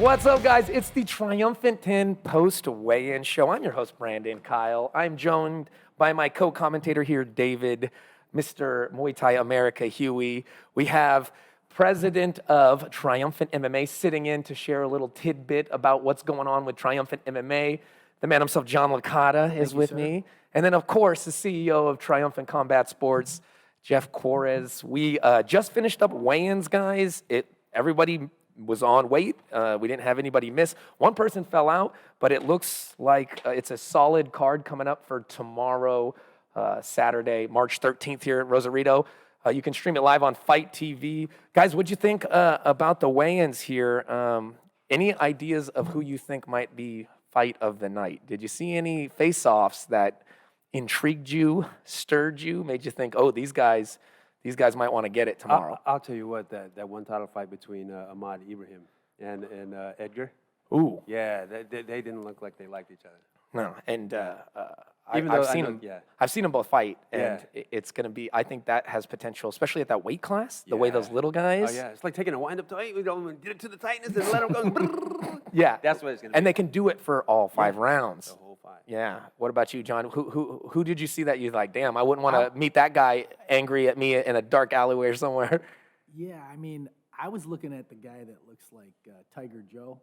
What's up, guys? It's the Triumphant 10 post-weigh-in show. I'm your host, Brandon Kyle. I'm joined by my co-commentator here, David, Mr. Muay Thai America, Huey. We have president of Triumphant MMA sitting in to share a little tidbit about what's going on with Triumphant MMA. The man himself, John Licata, is with me. And then, of course, the CEO of Triumphant Combat Sports, Geoff Quares. We just finished up weigh-ins, guys. Everybody was on weight. We didn't have anybody miss. One person fell out, but it looks like it's a solid card coming up for tomorrow, Saturday, March 13th here at Rosarito. You can stream it live on Fight TV. Guys, what'd you think about the weigh-ins here? Any ideas of who you think might be fight of the night? Did you see any face-offs that intrigued you, stirred you, made you think, oh, these guys might want to get it tomorrow? I'll tell you what, that one title fight between Ahmad Ibrahim and Edgar. Ooh. Yeah, they didn't look like they liked each other. No, and I've seen them both fight, and it's going to be. I think that has potential, especially at that weight class. The way those little guys. Oh yeah, it's like taking a wind-up tight. We don't get it to the tightness and let them go. Yeah, that's what it's going to be. And they can do it for all 5 rounds. The whole 5. Yeah. What about you, John? Who did you see that you like? Damn, I wouldn't want to meet that guy angry at me in a dark alleyway or somewhere. Yeah, I mean, I was looking at the guy that looks like Tiger Joe,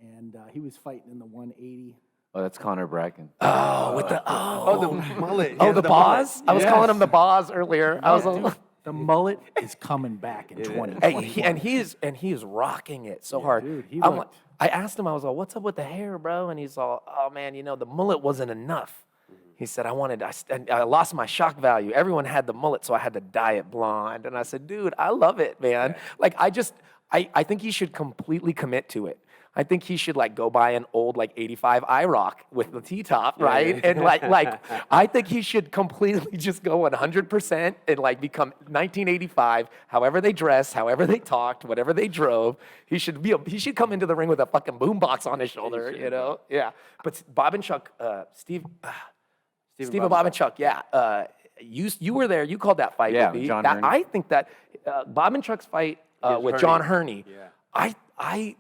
and he was fighting in the 180. Oh, that's Connor Bracken. Oh, with the the mullet. Oh, the Boz? I was calling him the Boz earlier. I was like, the mullet is coming back in 2020. and he is rocking it so hard. Dude, I asked him, I was like, what's up with the hair, bro? And he's all, oh man, the mullet wasn't enough. He said, I lost my shock value. Everyone had the mullet, so I had to dye it blonde. And I said, dude, I love it, man. Like, I think he should completely commit to it. I think he should go buy an old 85 IROC with the T-top, right? And I think he should completely just go 100% and become 1985, however they dressed, however they talked, whatever they drove. He should come into the ring with a fucking boombox on his shoulder, Yeah. But Bob and Chuck, Steve and Bob and Chuck, yeah. You were there. You called that fight. Yeah, John Herney. I think that Bob and Chuck's fight with John Herney. Yeah.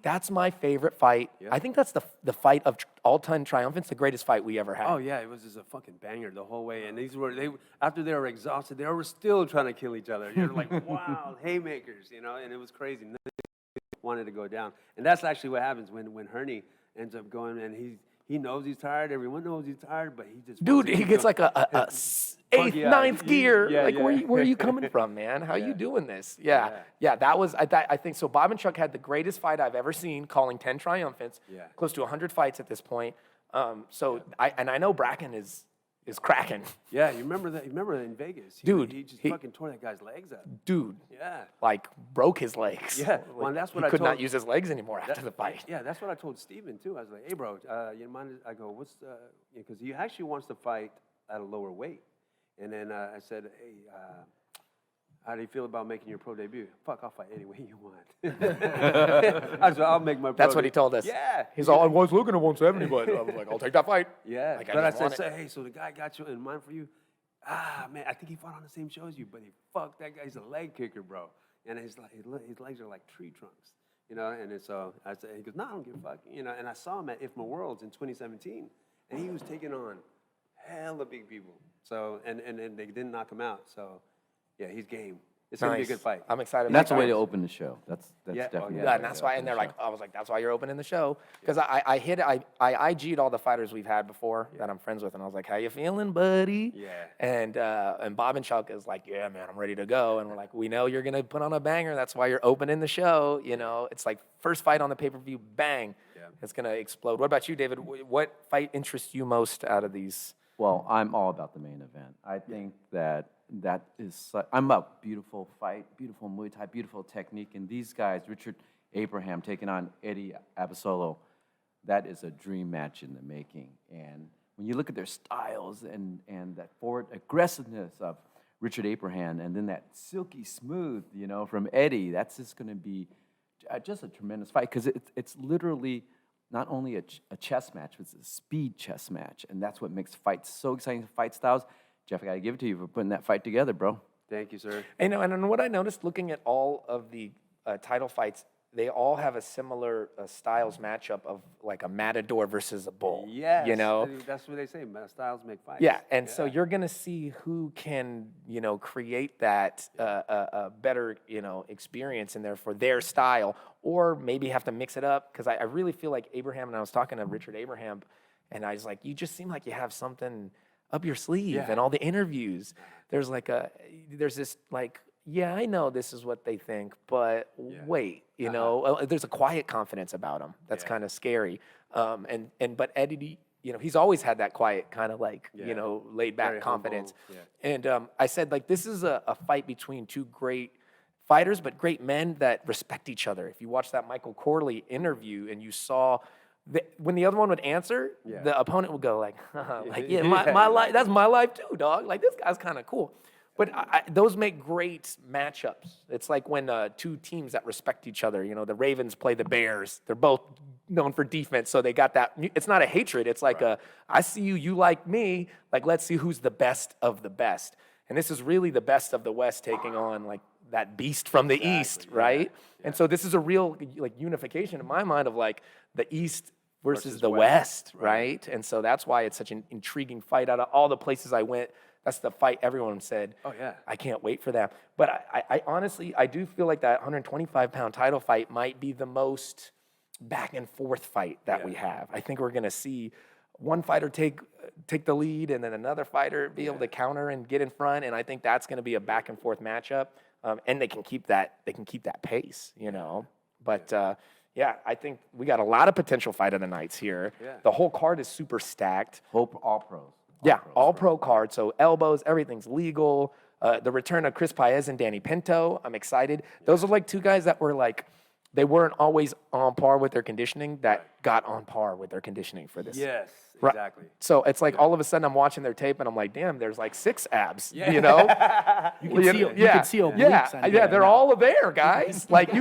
That's my favorite fight. Yeah. I think that's the fight of all-time Triumphants, the greatest fight we ever had. Oh yeah, it was just a fucking banger the whole way. And after they were exhausted, they were still trying to kill each other. You're like, wow, haymakers, and it was crazy. Nobody wanted to go down. And that's actually what happens when Herney ends up going, and he knows he's tired. Everyone knows he's tired, but he just he gets like a 8th, 9th gear. Where are you coming from, man? How are you doing this? Yeah. That was I think so. Bob and Chuck had the greatest fight I've ever seen, calling 10 Triumphants. Yeah. Close to 100 fights at this point. I know Bracken is cracking. Yeah, you remember that? You remember in Vegas, dude? He just fucking tore that guy's legs up. Dude. Yeah. Broke his legs. Yeah. Well, that's what he could not use his legs anymore after the fight. Yeah, that's what I told Steven too. I was like, hey, bro, you mind? I go, what's because he actually wants to fight at a lower weight, and then I said, hey. How do you feel about making your pro debut? Fuck, I'll fight any way you want. I said, I'll make my pro That's what he told us. Yeah. He's all, I was looking at 170, but I was like, I'll take that fight. Yeah. But I said, hey, so the guy got you in mind for you? Man, I think he fought on the same show as you, but fuck, that guy's a leg kicker, bro. And his legs are like tree trunks, And so I said, he goes, no, I don't give a fuck. And I saw him at IFMA Worlds in 2017, and he was taking on hella big people. So, and they didn't knock him out, so. Yeah, he's game. It's going to be a good fight. I'm excited. And that's the way to open the show. That's definitely. Yeah, and that's why. And they're like, I was like, that's why you're opening the show, because I IG'd all the fighters we've had before that I'm friends with, and I was like, how you feeling, buddy? Yeah. And Bob and Chuck is like, yeah, man, I'm ready to go, and we're like, we know you're gonna put on a banger. That's why you're opening the show. It's like first fight on the pay-per-view, bang, it's gonna explode. What about you, David? What fight interests you most out of these? Well, I'm all about the main event. I think that is, I'm about beautiful fight, beautiful Muay Thai, beautiful technique. And these guys, Richard Abraham taking on Eddie Abasolo, that is a dream match in the making. And when you look at their styles and that forward aggressiveness of Richard Abraham and then that silky smooth, from Eddie, that's just going to be just a tremendous fight, because it's literally not only a chess match, but it's a speed chess match. And that's what makes fights so exciting, fight styles. Geoff, I got to give it to you for putting that fight together, bro. Thank you, sir. And what I noticed looking at all of the title fights, they all have a similar styles matchup of like a matador versus a bull. Yes, You know? that's what they say. Styles make fights. Yeah, and so you're gonna see who can, create that a better, experience in there for their style, or maybe have to mix it up. Because I really feel like Abraham, and I was talking to Richard Abraham, and I was like, you just seem like you have something up your sleeve. Yeah. And all the interviews, there's this like, yeah, I know this is what they think, but wait, there's a quiet confidence about him that's kind of scary. But Eddie, he's always had that quiet kind of like, laid back Very confidence. humble, And I said, like, this is a fight between two great fighters, but great men that respect each other. If you watch that Michael Corley interview and you saw when the other one would answer, the opponent would go like, my life, that's my life too, dog. Like, this guy's kind of cool. But those make great matchups. It's like when two teams that respect each other, the Ravens play the Bears. They're both known for defense, so they got that. It's not a hatred. It's like I see you, you like me. Like, let's see who's the best of the best. And this is really the best of the West taking on like that beast from the East, right? Yeah. And so this is a real like unification in my mind of like the East versus the West, right? And so that's why it's such an intriguing fight. Out of all the places I went, that's the fight everyone said, oh, yeah, I can't wait for that. But I honestly, I do feel like that 125-pound title fight might be the most back and forth fight that we have. I think we're going to see one fighter take the lead and then another fighter be able to counter and get in front. And I think that's going to be a back and forth matchup. And they can keep that pace, But I think we got a lot of potential fight of the nights here. Yeah. The whole card is super stacked. Hope all pros. All pro card. So elbows, everything's legal. The return of Chris Paez and Danny Pinto, I'm excited. Those are like two guys that were like, they weren't always on par with their conditioning that got on par with their conditioning for this. Yes, exactly. So it's like all of a sudden I'm watching their tape and I'm like, damn, there's like 6 abs, You can see obliques. They're all there, guys. Like,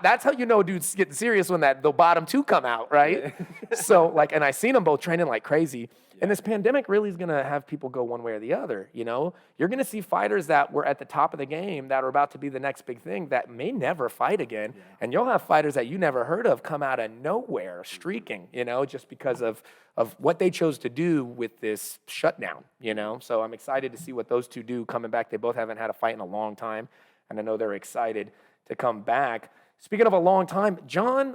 that's how you know dudes getting serious when the bottom 2 come out, right? So like, and I seen them both training like crazy. And this pandemic really is going to have people go one way or the other, You're going to see fighters that were at the top of the game that are about to be the next big thing that may never fight again. Yeah. And you'll have fighters that you never heard of come out of nowhere streaking, just because of what they chose to do with this shutdown, So I'm excited to see what those two do coming back. They both haven't had a fight in a long time, and I know they're excited to come back. Speaking of a long time, John,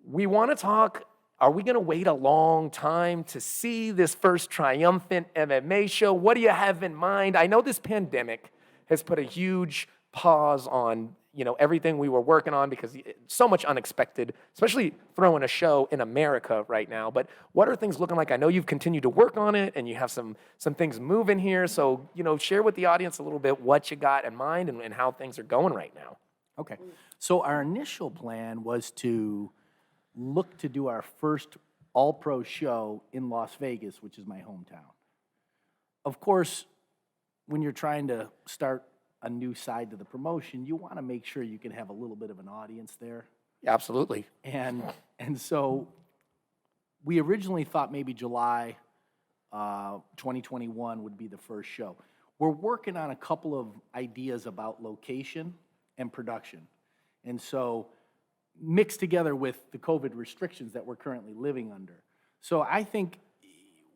we want to talk. Are we going to wait a long time to see this first Triumphant MMA show? What do you have in mind? I know this pandemic has put a huge pause on, everything we were working on because so much unexpected, especially throwing a show in America right now. But what are things looking like? I know you've continued to work on it and you have some things moving here. So, share with the audience a little bit what you got in mind and how things are going right now. Okay. So our initial plan was to look to do our first all-pro show in Las Vegas, which is my hometown. Of course, when you're trying to start a new side to the promotion, you want to make sure you can have a little bit of an audience there. Absolutely. And so we originally thought maybe July 2021 would be the first show. We're working on a couple of ideas about location and production. And so mixed together with the COVID restrictions that we're currently living under. So I think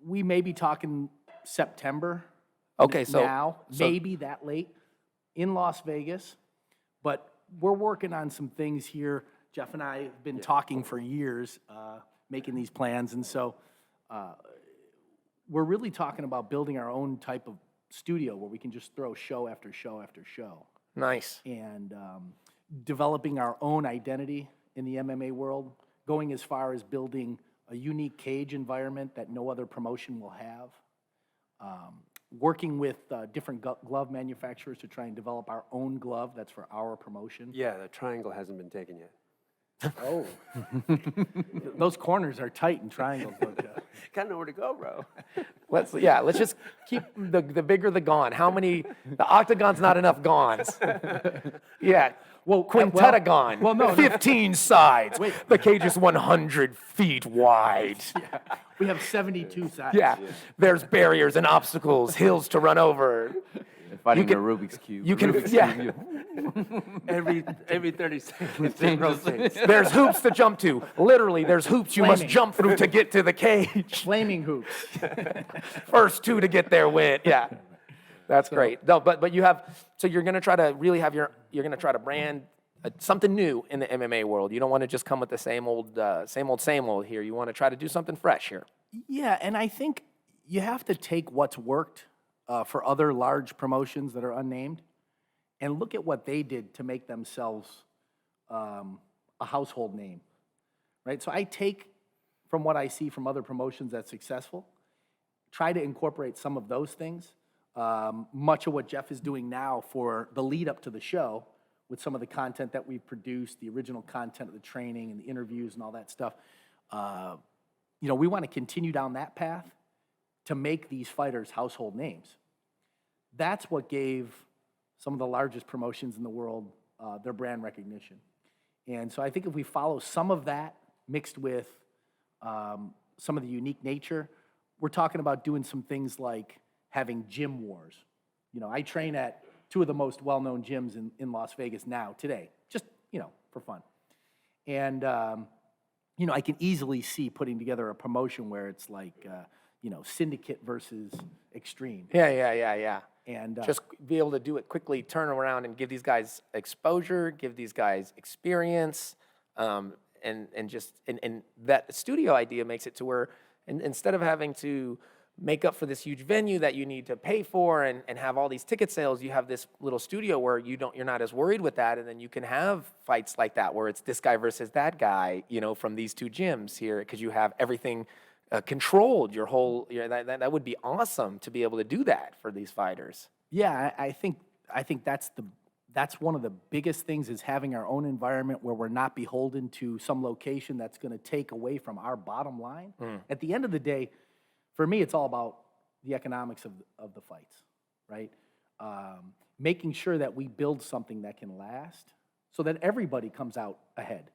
we may be talking September. Okay, so maybe that late in Las Vegas. But we're working on some things here. Geoff and I have been talking for years, making these plans. And so we're really talking about building our own type of studio where we can just throw show after show after show. Nice. And developing our own identity in the MMA world, going as far as building a unique cage environment that no other promotion will have, working with different glove manufacturers to try and develop our own glove that's for our promotion. Yeah, the triangle hasn't been taken yet. Oh. Those corners are tight in triangles, don't you? Gotta know where to go, bro. Let's just keep the bigger the gone. How many? The octagon's not enough gons. Yeah. Well, quintetagon. Well, no. 15 sides. Wait. The cage is 100 feet wide. Yeah. We have 72 sides. Yeah. There's barriers and obstacles, hills to run over. Fighting can- a Rubik's Cube. you can- Rubik's yeah. Cube. Every 30 seconds, it rotates. There's hoops to jump to. Literally, there's hoops you must Flaming. jump through to get to the cage. Flaming hoops. First two to get there win. Yeah, that's great. No, but you have, so you're gonna try to really have you're gonna try to brand something new in the MMA world. You don't want to just come with the same old here. You want to try to do something fresh here. Yeah, and I think you have to take what's worked for other large promotions that are unnamed and look at what they did to make themselves a household name, right? So I take from what I see from other promotions that's successful, try to incorporate some of those things. Much of what Geoff is doing now for the lead up to the show with some of the content that we've produced, the original content of the training and the interviews and all that stuff. We want to continue down that path to make these fighters household names. That's what gave some of the largest promotions in the world their brand recognition. And so I think if we follow some of that mixed with some of the unique nature, we're talking about doing some things like having gym wars. I train at two of the most well-known gyms in Las Vegas now, today, just, for fun. And, I can easily see putting together a promotion where it's like, syndicate versus extreme. Yeah. And Just be able to do it quickly, turn around and give these guys exposure, give these guys experience, and that studio idea makes it to where instead of having to make up for this huge venue that you need to pay for and have all these ticket sales, you have this little studio where you're not as worried with that, and then you can have fights like that where it's this guy versus that guy, from these two gyms here, because you have everything controlled. Your whole that would be awesome to be able to do that for these fighters. yeah, I think that's one of the biggest things is having our own environment where we're not beholden to some location that's going to take away from our bottom line. At the end of the day, for me, it's all about the economics of the fights, right? Making sure that we build something that can last so that everybody comes out ahead.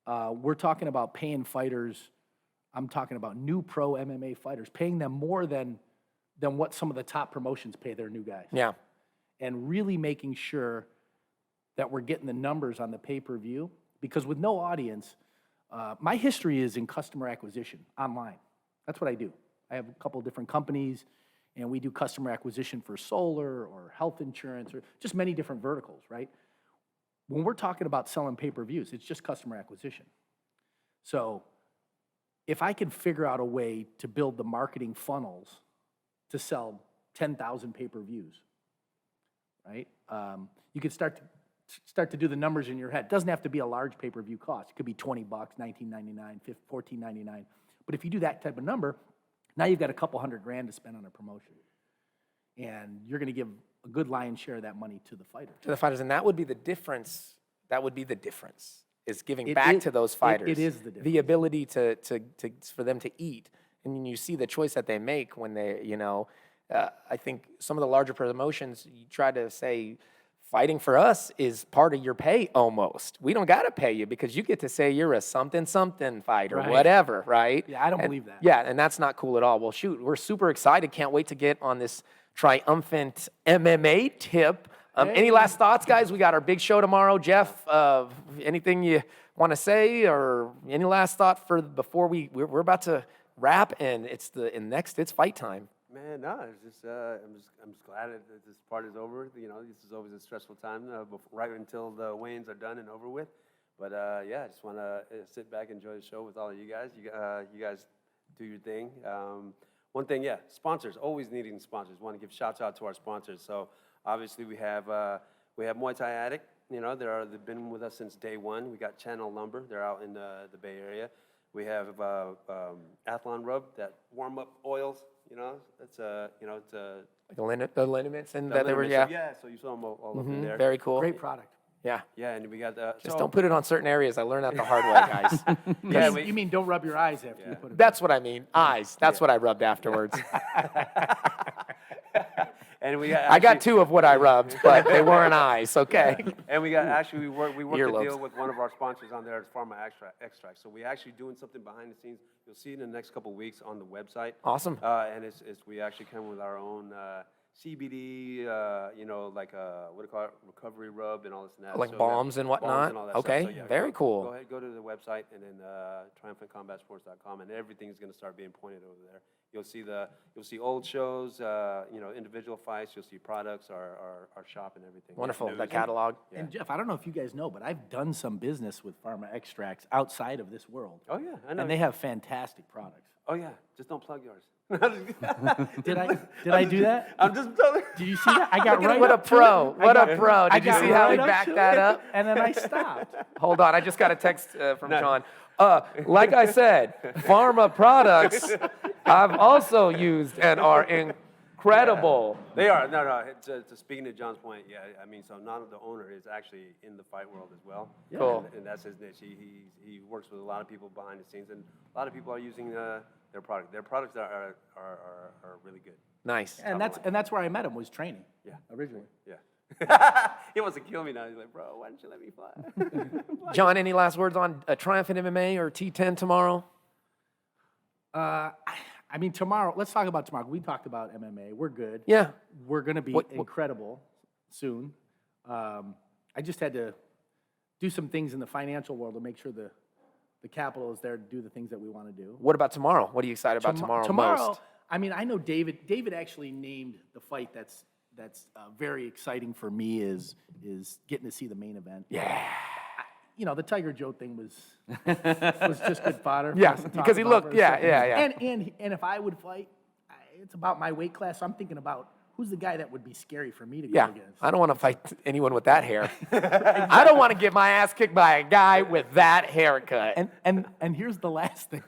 We're talking about paying fighters. I'm talking about new pro MMA fighters, paying them more than what some of the top promotions pay their new guys. Yeah. And really making sure that we're getting the numbers on the pay-per-view, because with no audience, my history is in customer acquisition online. That's what I do. I have a couple of different companies, and we do customer acquisition for solar or health insurance or just many different verticals, right? When we're talking about selling pay-per-views, it's just customer acquisition. So if I can figure out a way to build the marketing funnels to sell 10,000 pay-per-views, right? You could start to do the numbers in your head. It doesn't have to be a large pay-per-view cost. It could be $20, $19.99, $14.99. But if you do that type of number, now you've got a couple $100,000 to spend on a promotion. And you're going to give a good lion's share of that money to the fighters. To the fighters, and that would be the difference. That would be the difference, is giving back to those fighters. It is the difference. The ability for them to eat. And then you see the choice that they make when they, I think some of the larger promotions, you try to say, fighting for us is part of your pay almost. We don't got to pay you because you get to say you're a something fight or Right. whatever, right? Yeah, I don't believe that. Yeah, and that's not cool at all. Well, shoot, we're super excited. Can't wait to get on this triumphant MMA tip. Any last thoughts, guys? We got our big show tomorrow. Geoff, anything you want to say, or any last thought for before we're about to wrap, and it's fight time. Man, no, it's just I'm just glad that this part is over. This is always a stressful time, right until the weigh-ins are done and over with. But yeah, I just want to sit back, enjoy the show with all of you guys. You guys do your thing. One thing, yeah, sponsors. Always needing sponsors. Want to give shouts out to our sponsors. So obviously we have Muay Thai Addict. They've been with us since day one. We got Channel Lumber. They're out in the Bay Area. We have Athlon Rub, that warm-up oils. It's Like the liniments and the that they were, liniments. yeah. So you saw them all up in there. Very cool. Great product. Yeah. Yeah, and we got Just don't put it on certain areas. I learned that the hard way, guys. You mean don't rub your eyes after you put it That's what I mean. Eyes. That's what I rubbed afterwards. And we got I got two of what I rubbed, but they weren't eyes. Okay. And we got we worked a Earlobes. deal with one of our sponsors on there, it's Pharma Extract. So we actually doing something behind the scenes. You'll see it in the next couple of weeks on the website. Awesome. And we actually come with our own CBD, like what do you call it, recovery rub and all this and that. Like So balms and whatnot? and all that Okay, stuff. So, yeah, very cool. Go ahead, go to the website and then triumphantcombatsports.com, and everything's going to start being pointed over there. You'll see old shows, individual fights. You'll see products, our shop, and everything. Wonderful, News. the catalog. Yeah. And Jeff, I don't know if you guys know, but I've done some business with pharma extracts outside of this world. Oh yeah, I know. And they have fantastic products. Oh yeah, just don't plug yours. Did I do that? I'm just telling. Did you see that? I got right What a up to it. pro. What a pro. I Did you got see how he right up backed to that it, up? And then I stopped. Hold on, I just got a text from John. Like I said, pharma products I've also used and are incredible. They are. No. Speaking to John's point, yeah, I mean, so not the owner is actually in the fight world as well. Yeah. Cool. And that's his niche. He works with a lot of people behind the scenes, and a lot of people are using their product. Their products are really good. Nice. And that's where I met him, was training. Yeah. Originally. Yeah. He wants to kill me now. He's like, bro, why don't you let me fly? John, any last words on Triumphant MMA or T10 tomorrow? I mean, tomorrow, let's talk about tomorrow. We talked about MMA. We're good. Yeah. We're going to be What- incredible soon. I just had to do some things in the financial world to make sure the capital is there to do the things that we want to do. What about tomorrow? What are you excited about tomorrow most? I mean, I know David actually named the fight that's very exciting for me is getting to see the main event. Yeah. You know, the Tiger Joe thing was just good fodder. for Yeah, us to talk because he about looked, for a yeah, second. yeah, yeah. And if I would fight, it's about my weight class. So I'm thinking about who's the guy that would be scary for me to go Yeah, against. I don't want to fight anyone with that hair. I don't want to get my ass kicked by a guy with that haircut. And here's the last thing.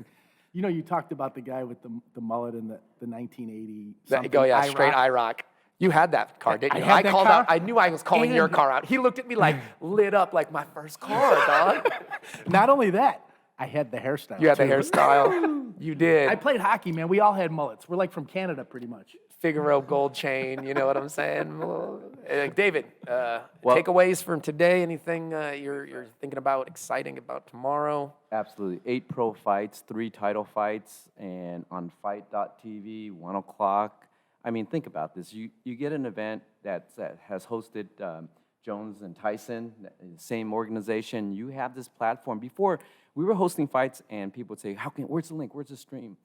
You know, you talked about the guy with the mullet in the 1980 something. Go, yeah, straight IROC. IROC. You had that car, didn't I you? had that called car. out. I knew I was calling your And- car out. He looked at me like lit up like my first car, dog. Not only that, I had the hairstyle. You had the too. hairstyle. You did. I played hockey, man. We all had mullets. We're like from Canada, pretty much. Figaro gold chain. You know what I'm saying? David, takeaways from today? Anything you're thinking about, exciting about tomorrow? Absolutely. 8 pro fights, 3 title fights, and on fight.tv, 1 o'clock. I mean, think about this. You get an event that has hosted Jones and Tyson, the same organization. You have this platform. Before, we were hosting fights, and people would say, where's the link? Where's the stream?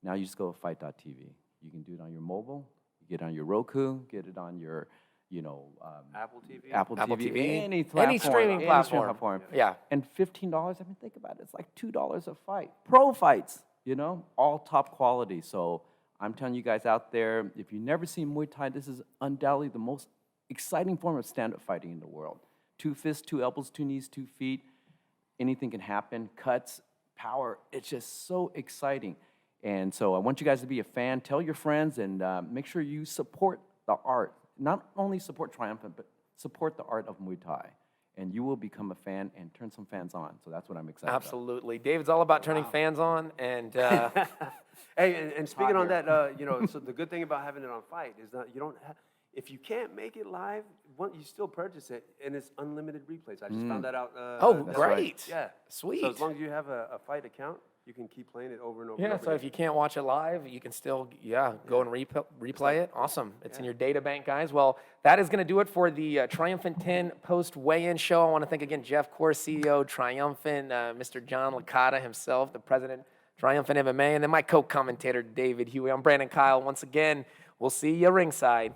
Now you just go to fight.tv. You can do it on your mobile. You get it on your Roku. Get it on your, Apple TV. Apple TV. Any Any streaming platform. Yeah. And $15, I mean, think about it. It's like $2 a fight. Pro fights, all top quality. So I'm telling you guys out there, if you've never seen Muay Thai, this is undoubtedly the most exciting form of stand-up fighting in the world. 2 fists, 2 elbows, 2 knees, 2 feet. Anything can happen. Cuts, power. It's just so exciting. And so I want you guys to be a fan. Tell your friends and make sure you support the art. Not only support Triumphant, but support the art of Muay Thai. And you will become a fan and turn some fans on. So that's what I'm excited Absolutely. David's all about turning fans on. And Hey, and speaking on that, so the good thing about having it on Fight is that you don't have, if you can't make it live, you still purchase it, and it's unlimited replays. I just found that out. great. Right. Yeah. Sweet. So as long as you have a Fight account, you can keep playing it over and over. Yeah, and over so if again. you can't watch it live, you can still, go and replay it. Awesome. It's in your data bank, guys. Well, that is going to do it for the Triumphant 10 post-weigh-in show. I want to thank again Geoff, Quares, CEO, Triumphant, Mr. John Licata himself, the president, Triumphant MMA, and then my co-commentator, David Huey. I'm Brandon Kyle. Once again, we'll see you ringside.